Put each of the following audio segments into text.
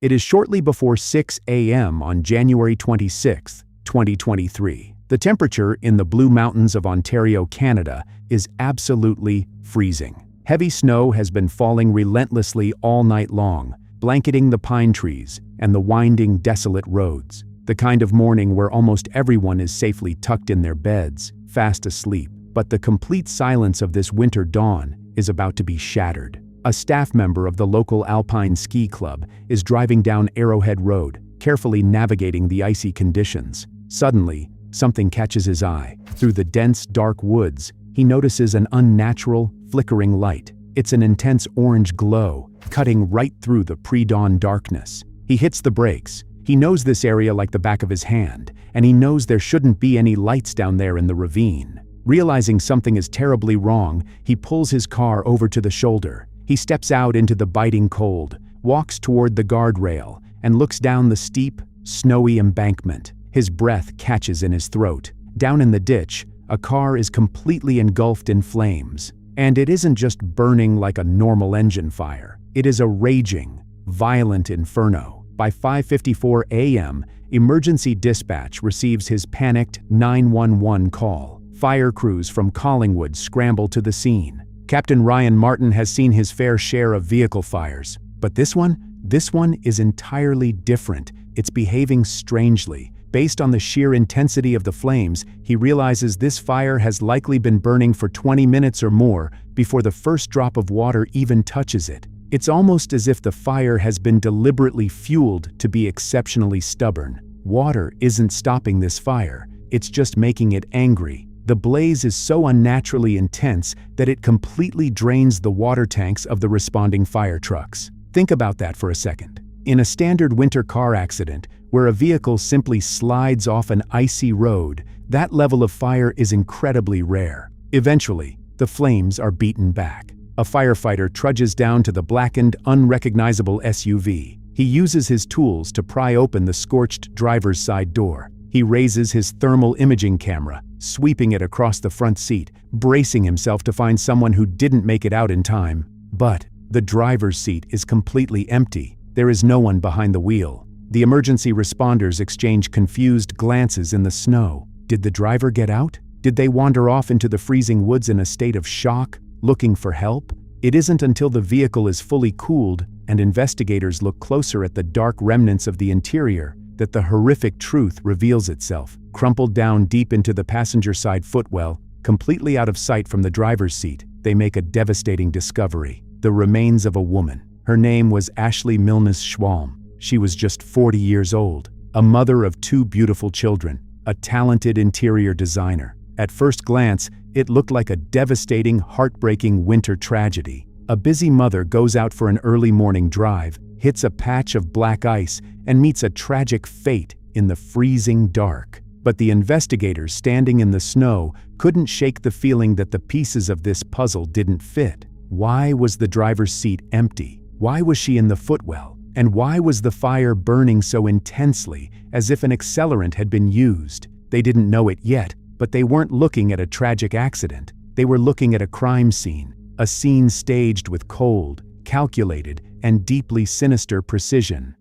It is shortly before 6 a.m. on January 26, 2023. The temperature in the Blue Mountains of Ontario, Canada, is absolutely freezing. Heavy snow has been falling relentlessly all night long, blanketing the pine trees and the winding, desolate roads. The kind of morning where almost everyone is safely tucked in their beds, fast asleep. But the complete silence of this winter dawn is about to be shattered. A staff member of the local Alpine Ski Club is driving down Arrowhead Road, carefully navigating the icy conditions. Suddenly, something catches his eye. Through the dense, dark woods, he notices an unnatural, flickering light. It's an intense orange glow, cutting right through the pre-dawn darkness. He hits the brakes. He knows this area like the back of his hand, and he knows there shouldn't be any lights down there in the ravine. Realizing something is terribly wrong, he pulls his car over to the shoulder. He steps out into the biting cold, walks toward the guardrail, and looks down the steep, snowy embankment. His breath catches in his throat. Down in the ditch, a car is completely engulfed in flames. And it isn't just burning like a normal engine fire. It is a raging, violent inferno. By 5:54 a.m., emergency dispatch receives his panicked 911 call. Fire crews from Collingwood scramble to the scene. Captain Ryan Martin has seen his fair share of vehicle fires. But this one is entirely different. It's behaving strangely. Based on the sheer intensity of the flames, he realizes this fire has likely been burning for 20 minutes or more before the first drop of water even touches it. It's almost as if the fire has been deliberately fueled to be exceptionally stubborn. Water isn't stopping this fire, it's just making it angry. The blaze is so unnaturally intense that it completely drains the water tanks of the responding fire trucks. Think about that for a second. In a standard winter car accident, where a vehicle simply slides off an icy road, that level of fire is incredibly rare. Eventually, the flames are beaten back. A firefighter trudges down to the blackened, unrecognizable SUV. He uses his tools to pry open the scorched driver's side door. He raises his thermal imaging camera, sweeping it across the front seat, bracing himself to find someone who didn't make it out in time. But the driver's seat is completely empty. There is no one behind the wheel. The emergency responders exchange confused glances in the snow. Did the driver get out? Did they wander off into the freezing woods in a state of shock, looking for help? It isn't until the vehicle is fully cooled and investigators look closer at the dark remnants of the interior that the horrific truth reveals itself. Crumpled down deep into the passenger side footwell, completely out of sight from the driver's seat, they make a devastating discovery: the remains of a woman. Her name was Ashley Milnes Schwalm. She was just 40 years old, a mother of 2 beautiful children, a talented interior designer. At first glance, it looked like a devastating, heartbreaking winter tragedy. A busy mother goes out for an early morning drive, hits a patch of black ice, and meets a tragic fate in the freezing dark. But the investigators standing in the snow couldn't shake the feeling that the pieces of this puzzle didn't fit. Why was the driver's seat empty? Why was she in the footwell? And why was the fire burning so intensely, as if an accelerant had been used? They didn't know it yet, but they weren't looking at a tragic accident. They were looking at a crime scene, a scene staged with cold, calculated, and deeply sinister precision.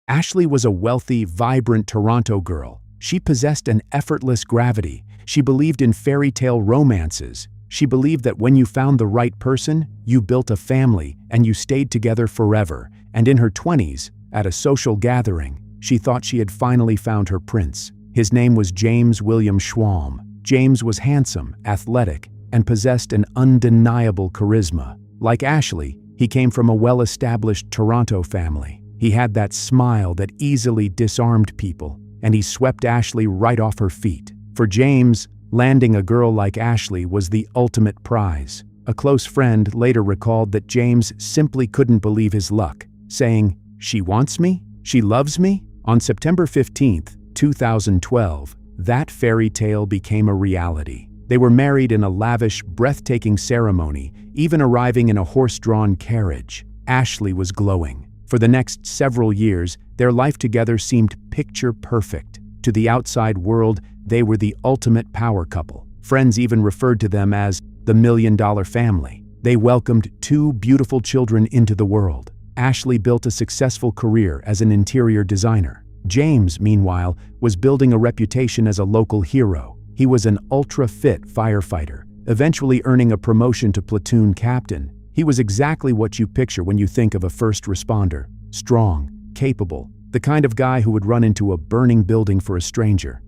Ashley was a wealthy, vibrant Toronto girl. She possessed an effortless gravity. She believed in fairy tale romances. She believed that when you found the right person, you built a family and you stayed together forever. And in her 20s, at a social gathering, she thought she had finally found her prince. His name was James William Schwalm. James was handsome, athletic, and possessed an undeniable charisma. Like Ashley, he came from a well-established Toronto family. He had that smile that easily disarmed people, and he swept Ashley right off her feet. For James, landing a girl like Ashley was the ultimate prize. A close friend later recalled that James simply couldn't believe his luck, saying, "She wants me? She loves me?" On September 15th, 2012, that fairy tale became a reality. They were married in a lavish, breathtaking ceremony, even arriving in a horse-drawn carriage. Ashley was glowing. For the next several years, their life together seemed picture-perfect. To the outside world, they were the ultimate power couple. Friends even referred to them as the $1 million family. They welcomed 2 beautiful children into the world. Ashley built a successful career as an interior designer. James, meanwhile, was building a reputation as a local hero. He was an ultra-fit firefighter, eventually earning a promotion to platoon captain. He was exactly what you picture when you think of a first responder: strong, capable, the kind of guy who would run into a burning building for a stranger.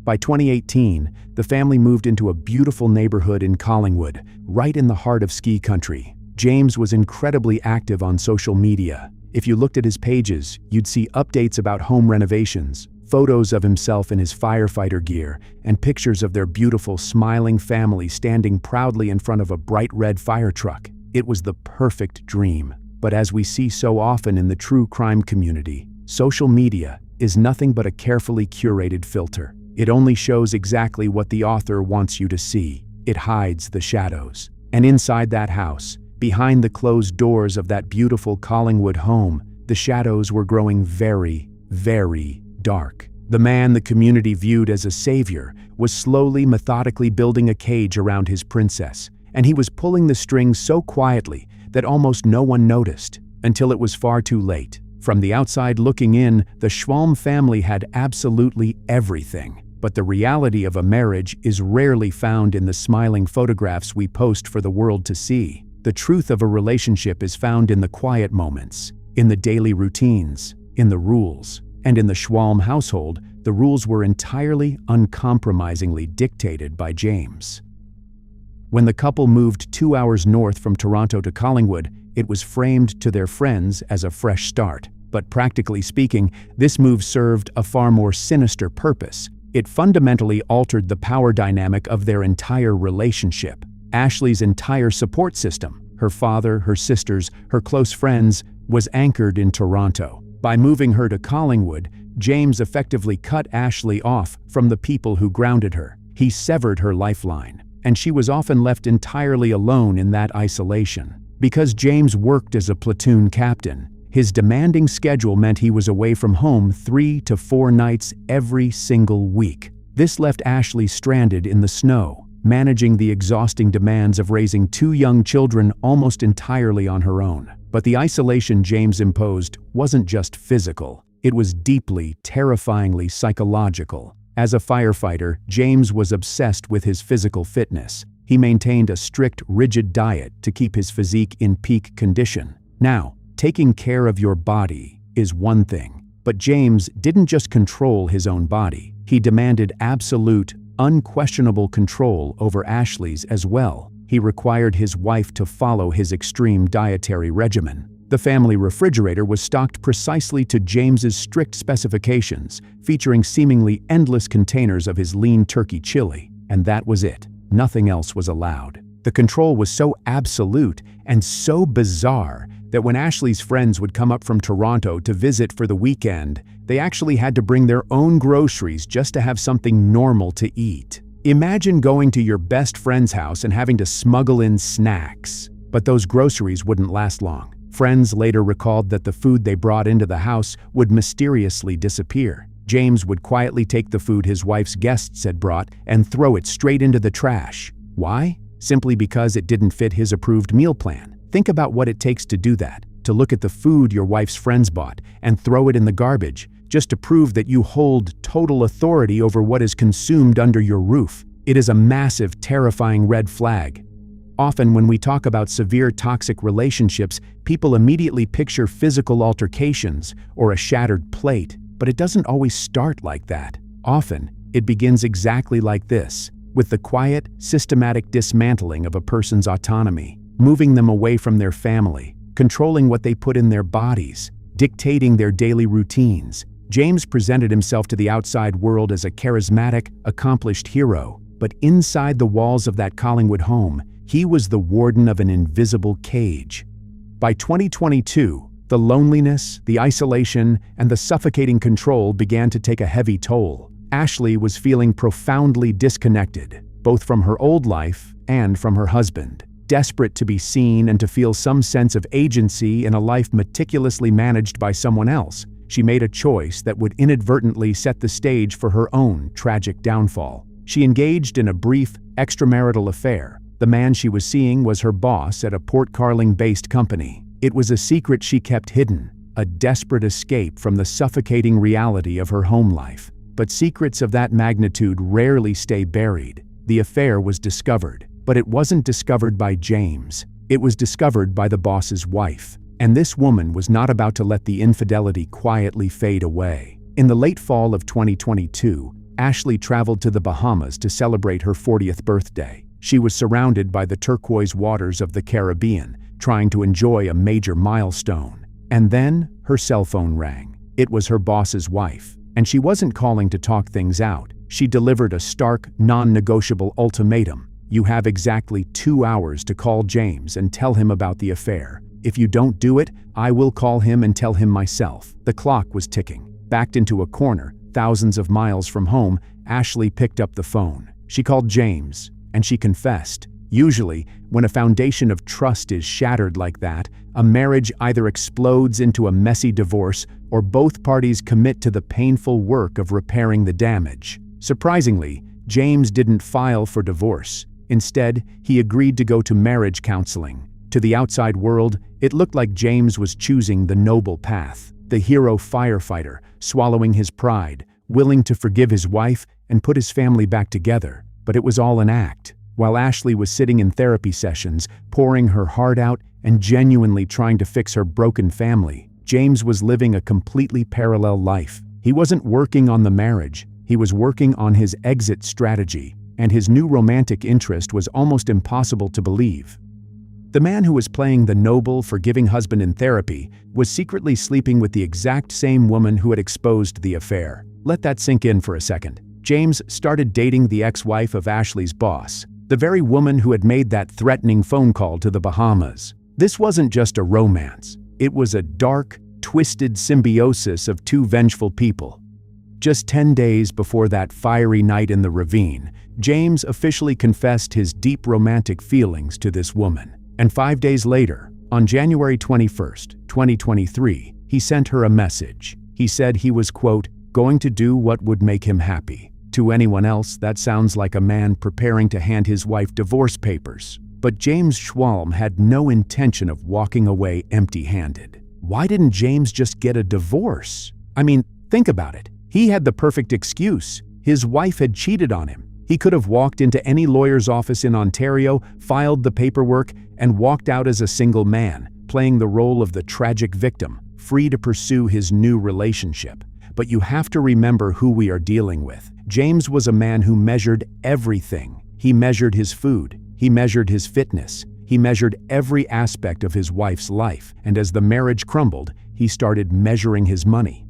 By 2018, the family moved into a beautiful neighborhood in Collingwood, right in the heart of ski country. James was incredibly active on social media. If you looked at his pages, you'd see updates about home renovations, photos of himself in his firefighter gear, and pictures of their beautiful, smiling family standing proudly in front of a bright red fire truck. It was the perfect dream. But as we see so often in the true crime community, social media is nothing but a carefully curated filter. It only shows exactly what the author wants you to see. It hides the shadows. And inside that house, behind the closed doors of that beautiful Collingwood home, the shadows were growing very, very dark. The man the community viewed as a savior was slowly, methodically building a cage around his princess, and he was pulling the strings so quietly that almost no one noticed, until it was far too late. From the outside looking in, the Schwalm family had absolutely everything. But the reality of a marriage is rarely found in the smiling photographs we post for the world to see. The truth of a relationship is found in the quiet moments, in the daily routines, in the rules. And in the Schwalm household, the rules were entirely, uncompromisingly dictated by James. When the couple moved 2 hours north from Toronto to Collingwood, it was framed to their friends as a fresh start. But practically speaking, this move served a far more sinister purpose. It fundamentally altered the power dynamic of their entire relationship. Ashley's entire support system, her father, her sisters, her close friends, was anchored in Toronto. By moving her to Collingwood, James effectively cut Ashley off from the people who grounded her. He severed her lifeline, and she was often left entirely alone in that isolation. Because James worked as a platoon captain, his demanding schedule meant he was away from home 3 to 4 nights every single week. This left Ashley stranded in the snow, managing the exhausting demands of raising 2 young children almost entirely on her own. But the isolation James imposed wasn't just physical. It was deeply, terrifyingly psychological. As a firefighter, James was obsessed with his physical fitness. He maintained a strict, rigid diet to keep his physique in peak condition. Now, taking care of your body is one thing, but James didn't just control his own body. He demanded absolute, unquestionable control over Ashley's as well. He required his wife to follow his extreme dietary regimen. The family refrigerator was stocked precisely to James's strict specifications, featuring seemingly endless containers of his lean turkey chili. And that was it. Nothing else was allowed. The control was so absolute and so bizarre that when Ashley's friends would come up from Toronto to visit for the weekend, they actually had to bring their own groceries just to have something normal to eat. Imagine going to your best friend's house and having to smuggle in snacks. But those groceries wouldn't last long. Friends later recalled that the food they brought into the house would mysteriously disappear. James would quietly take the food his wife's guests had brought and throw it straight into the trash. Why? Simply because it didn't fit his approved meal plan. Think about what it takes to do that, to look at the food your wife's friends bought and throw it in the garbage, just to prove that you hold total authority over what is consumed under your roof. It is a massive, terrifying red flag. Often when we talk about severe toxic relationships, people immediately picture physical altercations or a shattered plate, but it doesn't always start like that. Often, it begins exactly like this, with the quiet, systematic dismantling of a person's autonomy, moving them away from their family, controlling what they put in their bodies, dictating their daily routines. James presented himself to the outside world as a charismatic, accomplished hero, but inside the walls of that Collingwood home, he was the warden of an invisible cage. By 2022, the loneliness, the isolation, and the suffocating control began to take a heavy toll. Ashley was feeling profoundly disconnected, both from her old life and from her husband. Desperate to be seen and to feel some sense of agency in a life meticulously managed by someone else, she made a choice that would inadvertently set the stage for her own tragic downfall. She engaged in a brief, extramarital affair. The man she was seeing was her boss at a Port Carling-based company. It was a secret she kept hidden, a desperate escape from the suffocating reality of her home life. But secrets of that magnitude rarely stay buried. The affair was discovered, but it wasn't discovered by James. It was discovered by the boss's wife. And this woman was not about to let the infidelity quietly fade away. In the late fall of 2022, Ashley traveled to the Bahamas to celebrate her 40th birthday. She was surrounded by the turquoise waters of the Caribbean, trying to enjoy a major milestone. And then, her cell phone rang. It was her boss's wife. And she wasn't calling to talk things out. She delivered a stark, non-negotiable ultimatum. You have exactly 2 hours to call James and tell him about the affair. If you don't do it, I will call him and tell him myself. The clock was ticking. Backed into a corner, thousands of miles from home, Ashley picked up the phone. She called James, and she confessed. Usually, when a foundation of trust is shattered like that, a marriage either explodes into a messy divorce or both parties commit to the painful work of repairing the damage. Surprisingly, James didn't file for divorce. Instead, he agreed to go to marriage counseling. To the outside world, it looked like James was choosing the noble path, the hero firefighter, swallowing his pride, willing to forgive his wife and put his family back together. But it was all an act. While Ashley was sitting in therapy sessions, pouring her heart out and genuinely trying to fix her broken family, James was living a completely parallel life. He wasn't working on the marriage, he was working on his exit strategy, and his new romantic interest was almost impossible to believe. The man who was playing the noble, forgiving husband in therapy was secretly sleeping with the exact same woman who had exposed the affair. Let that sink in for a second. James started dating the ex-wife of Ashley's boss, the very woman who had made that threatening phone call to the Bahamas. This wasn't just a romance. It was a dark, twisted symbiosis of two vengeful people. Just 10 days before that fiery night in the ravine, James officially confessed his deep romantic feelings to this woman. And 5 days later, on January 21st, 2023, he sent her a message. He said he was, quote, going to do what would make him happy. To anyone else, that sounds like a man preparing to hand his wife divorce papers. But James Schwalm had no intention of walking away empty-handed. Why didn't James just get a divorce? I mean, think about it. He had the perfect excuse. His wife had cheated on him. He could have walked into any lawyer's office in Ontario, filed the paperwork, and walked out as a single man, playing the role of the tragic victim, free to pursue his new relationship. But you have to remember who we are dealing with. James was a man who measured everything. He measured his food. He measured his fitness. He measured every aspect of his wife's life. And as the marriage crumbled, he started measuring his money.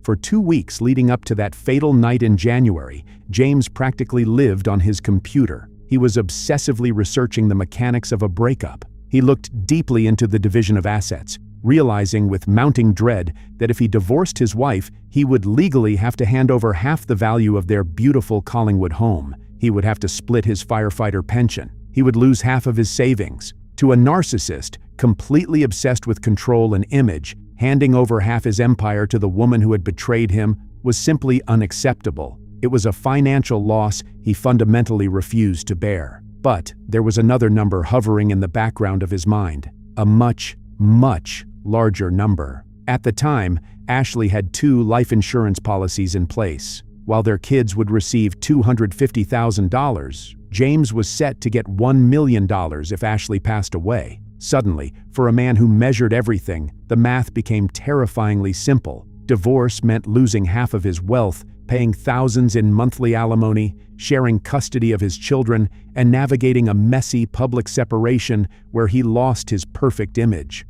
For 2 weeks leading up to that fatal night in January, James practically lived on his computer. He was obsessively researching the mechanics of a breakup. He looked deeply into the division of assets, realizing with mounting dread that if he divorced his wife, he would legally have to hand over half the value of their beautiful Collingwood home. He would have to split his firefighter pension. He would lose half of his savings. To a narcissist, completely obsessed with control and image, handing over half his empire to the woman who had betrayed him was simply unacceptable. It was a financial loss he fundamentally refused to bear. But there was another number hovering in the background of his mind, a much, much larger number. At the time, Ashley had 2 life insurance policies in place. While their kids would receive $250,000, James was set to get $1 million if Ashley passed away. Suddenly, for a man who measured everything, the math became terrifyingly simple. Divorce meant losing half of his wealth, paying thousands in monthly alimony, sharing custody of his children, and navigating a messy public separation where he lost his perfect image.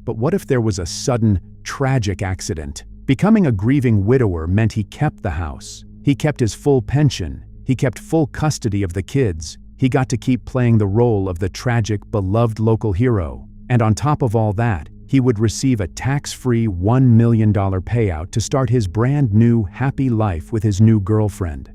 But what if there was a sudden, tragic accident? Becoming a grieving widower meant he kept the house. He kept his full pension. He kept full custody of the kids. He got to keep playing the role of the tragic, beloved local hero. And on top of all that, he would receive a tax-free $1 million payout to start his brand new, happy life with his new girlfriend.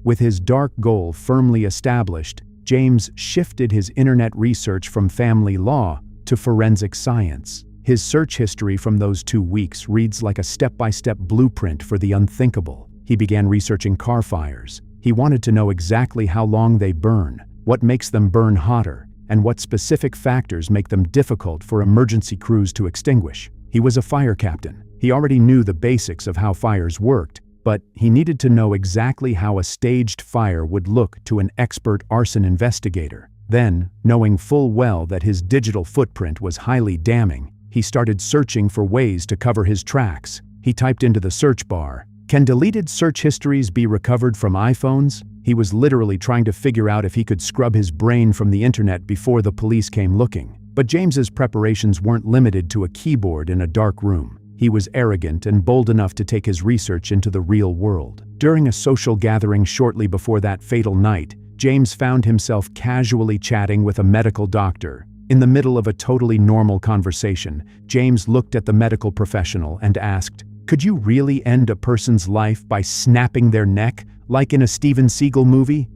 With his dark goal firmly established, James shifted his internet research from family law to forensic science. His search history from those 2 weeks reads like a step-by-step blueprint for the unthinkable. He began researching car fires. He wanted to know exactly how long they burn, what makes them burn hotter. and what specific factors make them difficult for emergency crews to extinguish. He was a fire captain. He already knew the basics of how fires worked, but he needed to know exactly how a staged fire would look to an expert arson investigator. Then, knowing full well that his digital footprint was highly damning, he started searching for ways to cover his tracks. He typed into the search bar, "Can deleted search histories be recovered from iPhones?" He was literally trying to figure out if he could scrub his brain from the internet before the police came looking. But James's preparations weren't limited to a keyboard in a dark room. He was arrogant and bold enough to take his research into the real world. During a social gathering shortly before that fatal night, James found himself casually chatting with a medical doctor. In the middle of a totally normal conversation, James looked at the medical professional and asked, "Could you really end a person's life by snapping their neck, like in a Steven Seagal movie?"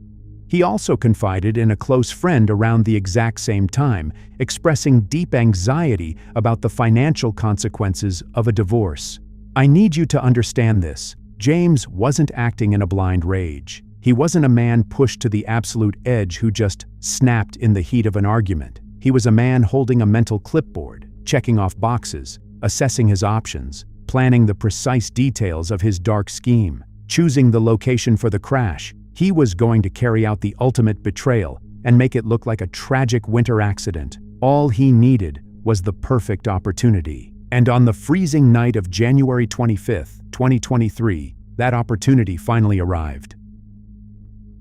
He also confided in a close friend around the exact same time, expressing deep anxiety about the financial consequences of a divorce. "I need you to understand this." James wasn't acting in a blind rage. He wasn't a man pushed to the absolute edge who just snapped in the heat of an argument. He was a man holding a mental clipboard, checking off boxes, assessing his options, planning the precise details of his dark scheme, choosing the location for the crash. He was going to carry out the ultimate betrayal and make it look like a tragic winter accident. All he needed was the perfect opportunity. And on the freezing night of January 25th, 2023, that opportunity finally arrived.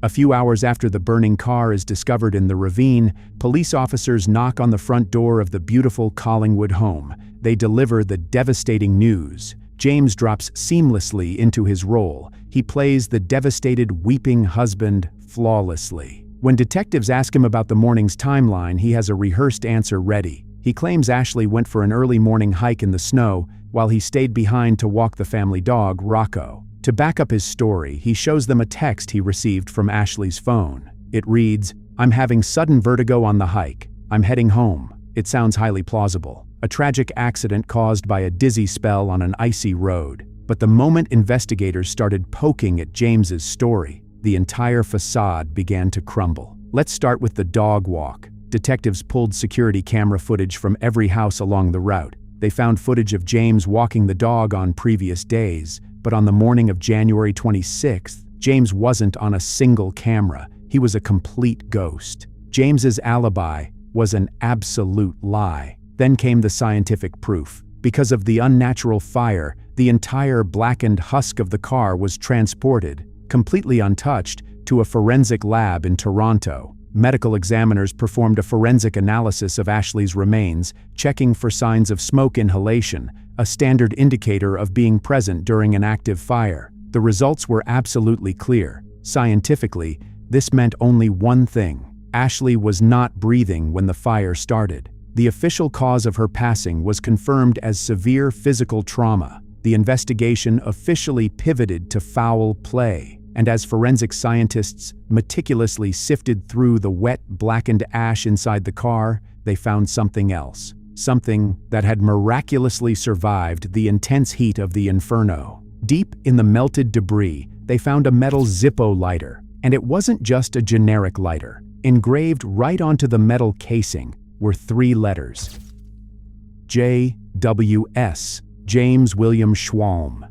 A few hours after the burning car is discovered in the ravine, police officers knock on the front door of the beautiful Collingwood home. They deliver the devastating news. James drops seamlessly into his role. He plays the devastated, weeping husband flawlessly. When detectives ask him about the morning's timeline, he has a rehearsed answer ready. He claims Ashley went for an early morning hike in the snow while he stayed behind to walk the family dog, Rocco. To back up his story, he shows them a text he received from Ashley's phone. It reads, "I'm having sudden vertigo on the hike. I'm heading home." It sounds highly plausible. A tragic accident caused by a dizzy spell on an icy road. But the moment investigators started poking at James's story, the entire facade began to crumble. Let's start with the dog walk. Detectives pulled security camera footage from every house along the route. They found footage of James walking the dog on previous days, but on the morning of January 26th, James wasn't on a single camera. He was a complete ghost. James's alibi was an absolute lie. Then came the scientific proof. Because of the unnatural fire, the entire blackened husk of the car was transported, completely untouched, to a forensic lab in Toronto. Medical examiners performed a forensic analysis of Ashley's remains, checking for signs of smoke inhalation, a standard indicator of being present during an active fire. The results were absolutely clear. Scientifically, this meant only one thing: Ashley was not breathing when the fire started. The official cause of her passing was confirmed as severe physical trauma. The investigation officially pivoted to foul play, and as forensic scientists meticulously sifted through the wet, blackened ash inside the car, they found something else. Something that had miraculously survived the intense heat of the inferno. Deep in the melted debris, they found a metal Zippo lighter, and it wasn't just a generic lighter. Engraved right onto the metal casing were 3 letters: JWS, James William Schwalm.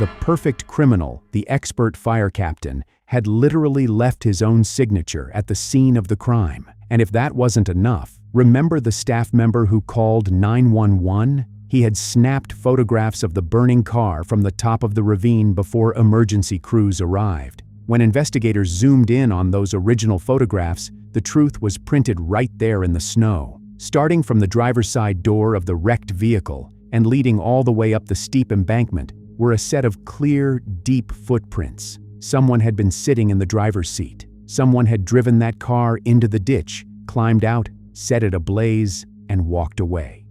The perfect criminal, the expert fire captain, had literally left his own signature at the scene of the crime. And if that wasn't enough, remember the staff member who called 911? He had snapped photographs of the burning car from the top of the ravine before emergency crews arrived. When investigators zoomed in on those original photographs, the truth was printed right there in the snow. Starting from the driver's side door of the wrecked vehicle and leading all the way up the steep embankment were a set of clear, deep footprints. Someone had been sitting in the driver's seat. Someone had driven that car into the ditch, climbed out, set it ablaze, and walked away.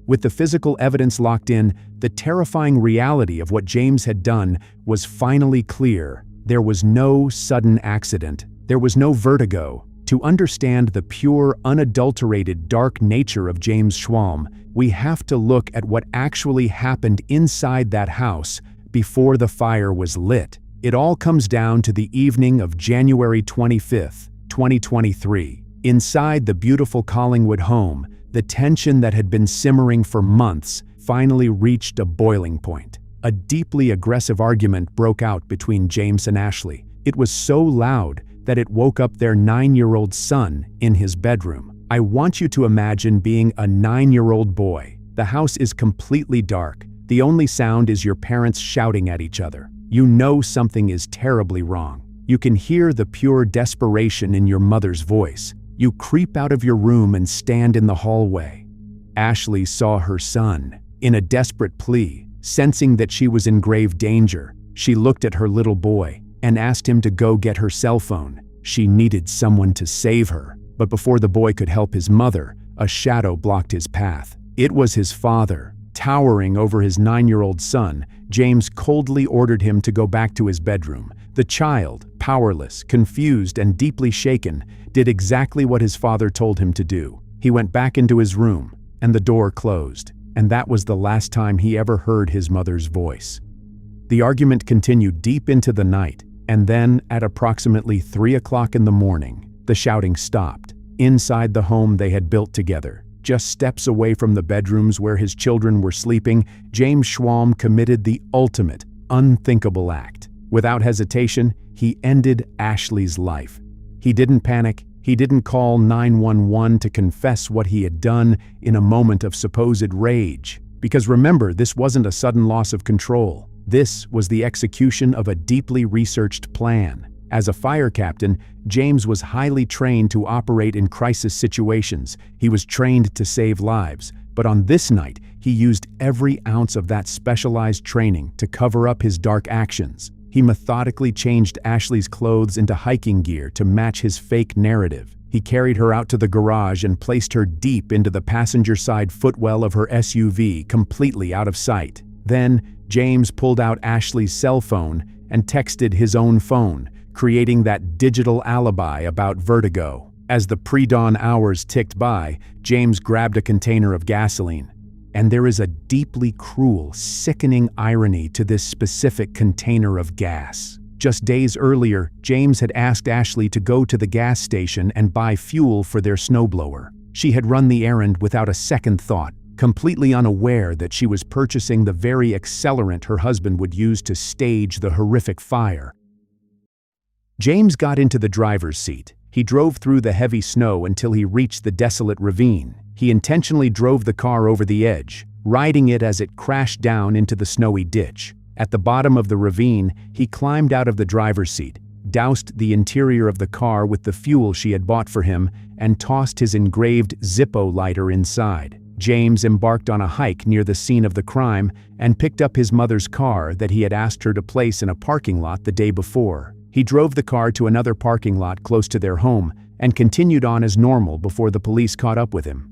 With the physical evidence locked in, the terrifying reality of what James had done was finally clear. There was no sudden accident. There was no vertigo. To understand the pure, unadulterated, dark nature of James Schwalm, we have to look at what actually happened inside that house before the fire was lit. It all comes down to the evening of January 25th, 2023. Inside the beautiful Collingwood home, the tension that had been simmering for months finally reached a boiling point. A deeply aggressive argument broke out between James and Ashley. It was so loud that it woke up their 9-year-old son in his bedroom. I want you to imagine being a 9-year-old boy. The house is completely dark. The only sound is your parents shouting at each other. You know something is terribly wrong. You can hear the pure desperation in your mother's voice. You creep out of your room and stand in the hallway. Ashley saw her son. In a desperate plea, sensing that she was in grave danger, she looked at her little boy and asked him to go get her cell phone. She needed someone to save her. But before the boy could help his mother, a shadow blocked his path. It was his father. Towering over his 9-year-old son, James coldly ordered him to go back to his bedroom. The child, powerless, confused, and deeply shaken, did exactly what his father told him to do. He went back into his room, and the door closed. And that was the last time he ever heard his mother's voice. The argument continued deep into the night, and then, at approximately 3 o'clock in the morning, the shouting stopped. Inside the home they had built together, just steps away from the bedrooms where his children were sleeping, James Schwalm committed the ultimate, unthinkable act. Without hesitation, he ended Ashley's life. He didn't panic. He didn't call 911 to confess what he had done in a moment of supposed rage. Because remember, this wasn't a sudden loss of control. This was the execution of a deeply researched plan. As a fire captain, James was highly trained to operate in crisis situations. He was trained to save lives. But on this night, he used every ounce of that specialized training to cover up his dark actions. He methodically changed Ashley's clothes into hiking gear to match his fake narrative. He carried her out to the garage and placed her deep into the passenger side footwell of her SUV, completely out of sight. Then, James pulled out Ashley's cell phone and texted his own phone, creating that digital alibi about vertigo. As the pre-dawn hours ticked by, James grabbed a container of gasoline. And there is a deeply cruel, sickening irony to this specific container of gas. Just days earlier, James had asked Ashley to go to the gas station and buy fuel for their snowblower. She had run the errand without a second thought, completely unaware that she was purchasing the very accelerant her husband would use to stage the horrific fire. James got into the driver's seat. He drove through the heavy snow until he reached the desolate ravine. He intentionally drove the car over the edge, riding it as it crashed down into the snowy ditch. At the bottom of the ravine, he climbed out of the driver's seat, doused the interior of the car with the fuel she had bought for him, and tossed his engraved Zippo lighter inside. James embarked on a hike near the scene of the crime and picked up his mother's car that he had asked her to place in a parking lot the day before. He drove the car to another parking lot close to their home and continued on as normal before the police caught up with him.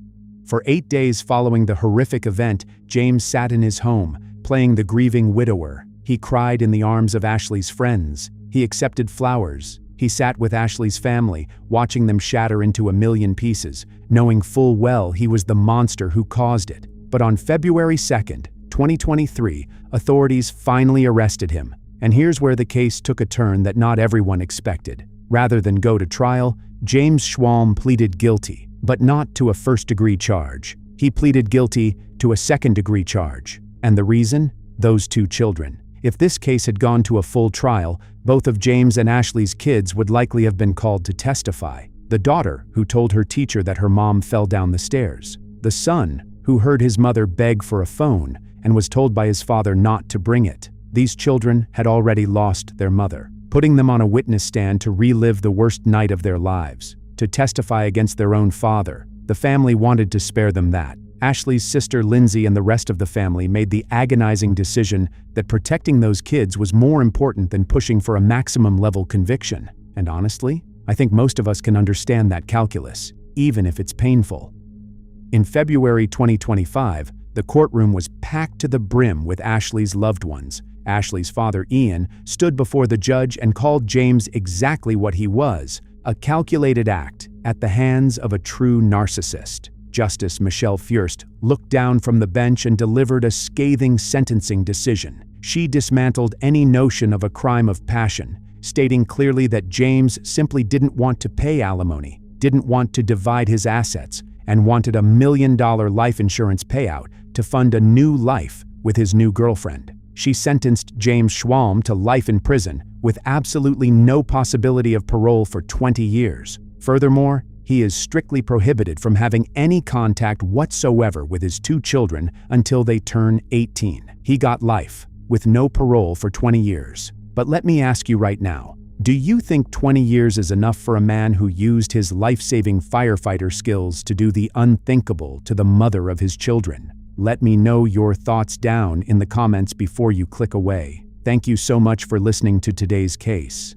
For 8 days following the horrific event, James sat in his home, playing the grieving widower. He cried in the arms of Ashley's friends. He accepted flowers. He sat with Ashley's family, watching them shatter into a million pieces, knowing full well he was the monster who caused it. But on February 2nd, 2023, authorities finally arrested him. And here's where the case took a turn that not everyone expected. Rather than go to trial, James Schwalm pleaded guilty, but not to a first-degree charge. He pleaded guilty to a second-degree charge. And the reason? Those 2 children. If this case had gone to a full trial, both of James and Ashley's kids would likely have been called to testify. The daughter, who told her teacher that her mom fell down the stairs. The son, who heard his mother beg for a phone and was told by his father not to bring it. These children had already lost their mother, putting them on a witness stand to relive the worst night of their lives, to testify against their own father. The family wanted to spare them that. Ashley's sister Lindsay and the rest of the family made the agonizing decision that protecting those kids was more important than pushing for a maximum-level conviction. And honestly, I think most of us can understand that calculus, even if it's painful. In February 2025, the courtroom was packed to the brim with Ashley's loved ones. Ashley's father, Ian, stood before the judge and called James exactly what he was, a calculated act at the hands of a true narcissist. Justice Michelle Furst looked down from the bench and delivered a scathing sentencing decision. She dismantled any notion of a crime of passion, stating clearly that James simply didn't want to pay alimony, didn't want to divide his assets, and wanted a $1 million life insurance payout to fund a new life with his new girlfriend. She sentenced James Schwalm to life in prison with absolutely no possibility of parole for 20 years. Furthermore, he is strictly prohibited from having any contact whatsoever with his 2 children until they turn 18. He got life, with no parole for 20 years. But let me ask you right now, do you think 20 years is enough for a man who used his life-saving firefighter skills to do the unthinkable to the mother of his children? Let me know your thoughts down in the comments before you click away. Thank you so much for listening to today's case.